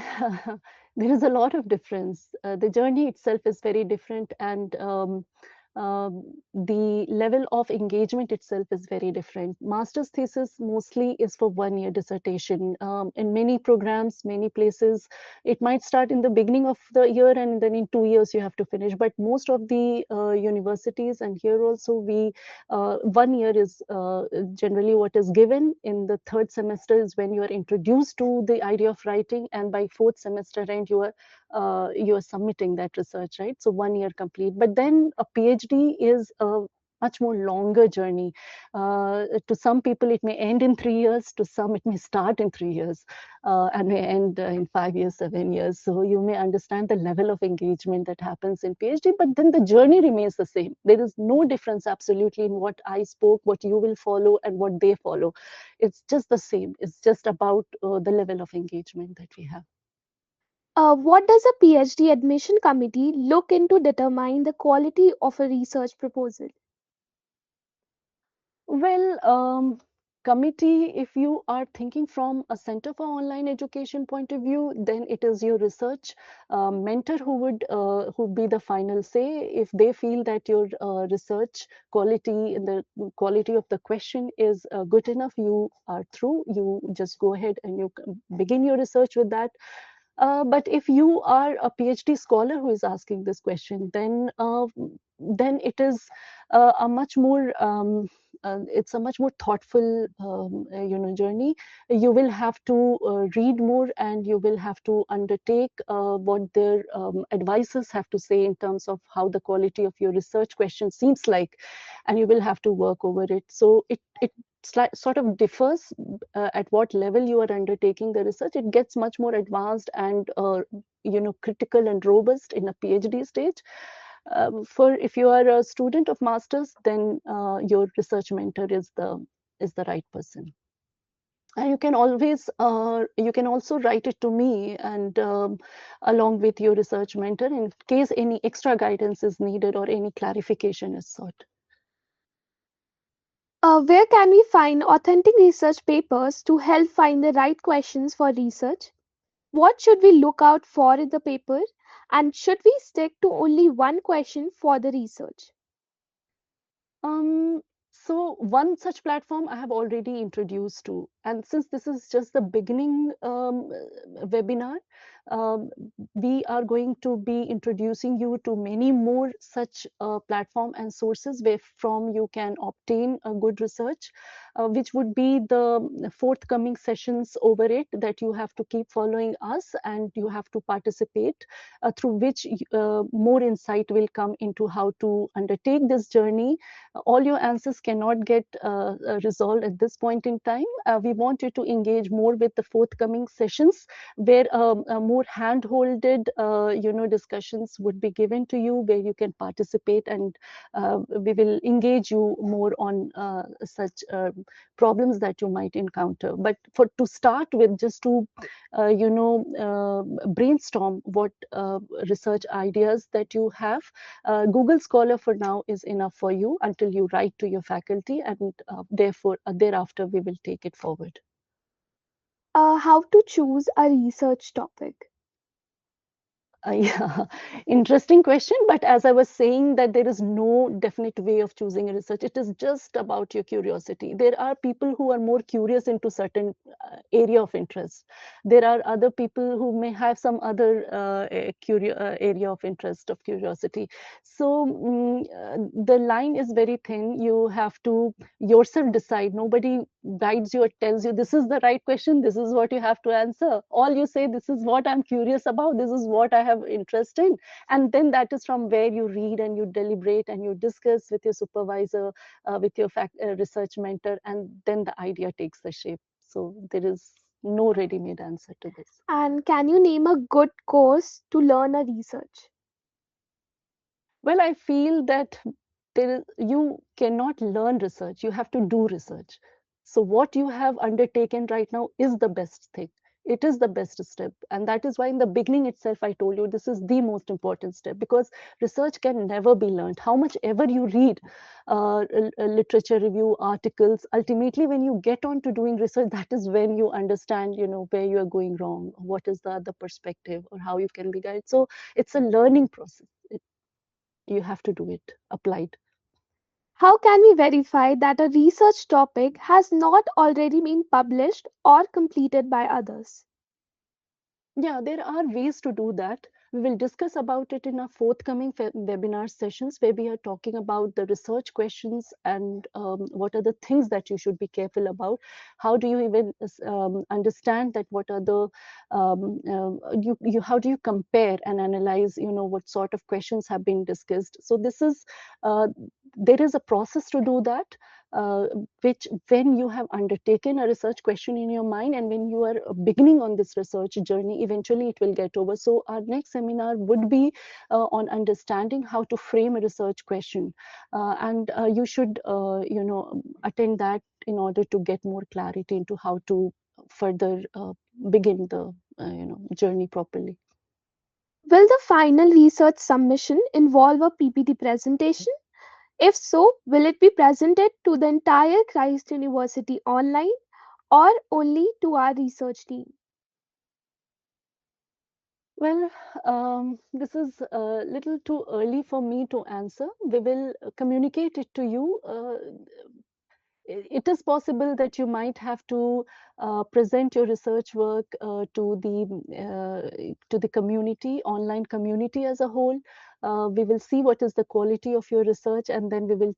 there is a lot of difference. The journey itself is very different, and the level of engagement itself is very different. Master's thesis mostly is for 1 year dissertation. In many programs, many places, it might start in the beginning of the year, and then in 2 years you have to finish. But most of the universities, and here also, we 1 year is generally what is given. In the third semester is when you are introduced to the idea of writing, and by fourth semester end you are submitting that research, right? So 1 year complete. But then a PhD is a much more longer journey. To some people it may end in 3 years, to some it may start in 3 years, and may end in 5 years, 7 years. So you may understand the level of engagement that happens in PhD, but then the journey remains the same. There is no difference absolutely in what I spoke, what you will follow, and what they follow. It's just the same. It's just about the level of engagement that we have. What does a PhD admission committee look into determine the quality of a research proposal? Well, committee, if you are thinking from a Center for Online Education point of view, then it is your research mentor who be the final say. If they feel that your research quality and the quality of the question is good enough, you are through. You just go ahead and you begin your research with that. But if you are a PhD scholar who is asking this question, then it is a much more it's a much more thoughtful journey. You will have to read more, and you will have to undertake what their advisors have to say in terms of how the quality of your research question seems like, and you will have to work over it. So it sort of differs at what level you are undertaking the research. It gets much more advanced and critical and robust in a PhD stage. For if you are a student of masters, then your research mentor is the right person. And you can also write it to me, and along with your research mentor, in case any extra guidance is needed or any clarification is sought. Where can we find authentic research papers to help find the right questions for research? What should we look out for in the paper? And should we stick to only one question for the research? Um, so one such platform I have already introduced to, and since this is just the beginning webinar, um, we are going to be introducing you to many more such platform and sources where from you can obtain a good research, which would be the forthcoming sessions over it that you have to keep following us, and you have to participate, through which more insight will come into how to undertake this journey. All your answers cannot get resolved at this point in time. We want you to engage more with the forthcoming sessions, where more hand-holded discussions would be given to you, where you can participate, and we will engage you more on such problems that you might encounter. But for to start with, just to brainstorm what research ideas that you have, Google Scholar for now is enough for you until you write to your faculty, and therefore thereafter we will take it forward. How to choose a research topic? Yeah, interesting question. But as I was saying, that there is no definite way of choosing a research. It is just about your curiosity. There are people who are more curious into certain area of interest. There are other people who may have some other area of interest, of curiosity. So the line is very thin. You have to yourself decide. Nobody guides you or tells you this is the right question, this is what you have to answer. All you say, this is what I'm curious about, this is what I have interest in, and then that is from where you read and you deliberate and you discuss with your supervisor, with your research mentor, and then the idea takes the shape. So there is no ready-made answer to this. And can you name a good course to learn a research? Well, I feel that you cannot learn research, you have to do research. So, what you have undertaken right now is the best thing. It is the best step. And that is why, in the beginning itself, I told you this is the most important step, because research can never be learned. How much ever you read literature review articles, ultimately, when you get on to doing research, that is when you understand, where you are going wrong, what is the other perspective, or how you can be guided. So, it's a learning process. You have to do it applied. How can we verify that a research topic has not already been published or completed by others? Yeah, there are ways to do that. We will discuss about it in our forthcoming webinar sessions, where we are talking about the research questions, and what are the things that you should be careful about. How do you even understand that what are the you how do you compare and analyze, what sort of questions have been discussed. So this is uh, there is a process to do that, uh, which when you have undertaken a research question in your mind, and when you are beginning on this research journey, eventually it will get over. So our next seminar would be on understanding how to frame a research question, and you should attend that in order to get more clarity into how to further begin the journey properly. Will the final research submission involve a PPT presentation? If so, will it be presented to the entire Christ University online or only to our research team? Well, this is a little too early for me to answer. We will communicate it to you. It is possible that you might have to present your research work to the community, online community as a whole. We will see what is the quality of your research, and then we will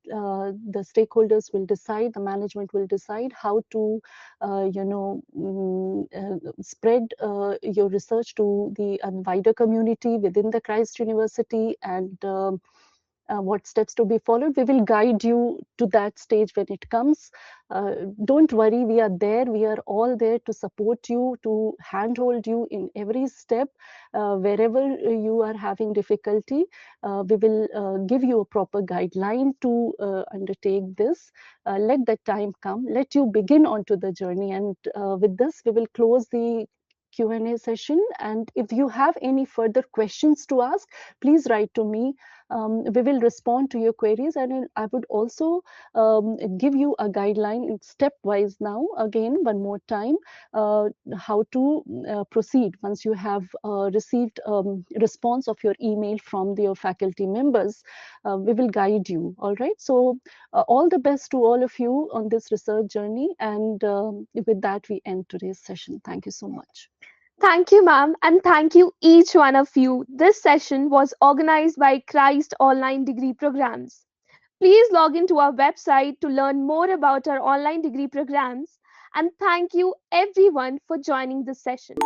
the stakeholders will decide, the management will decide how to spread your research to the wider community within the Christ University, and what steps to be followed. We will guide you to that stage when it comes. Don't worry, we are there. We are all there to support you, to handhold you in every step. Wherever you are having difficulty, we will give you a proper guideline to undertake this. Let that time come. Let you begin onto the journey. And with this, we will close the Q&A session. And if you have any further questions to ask, please write to me. We will respond to your queries, and I would also give you a guideline in stepwise now, again, one more time, how to proceed once you have received response of your email from your faculty members. We will guide you. All right. So all the best to all of you on this research journey. And with that, we end today's session. Thank you so much. Thank you, ma'am, and thank you each one of you. This session was organized by Christ Online Degree Programs. Please log into our website to learn more about our online degree programs. And thank you everyone for joining this session.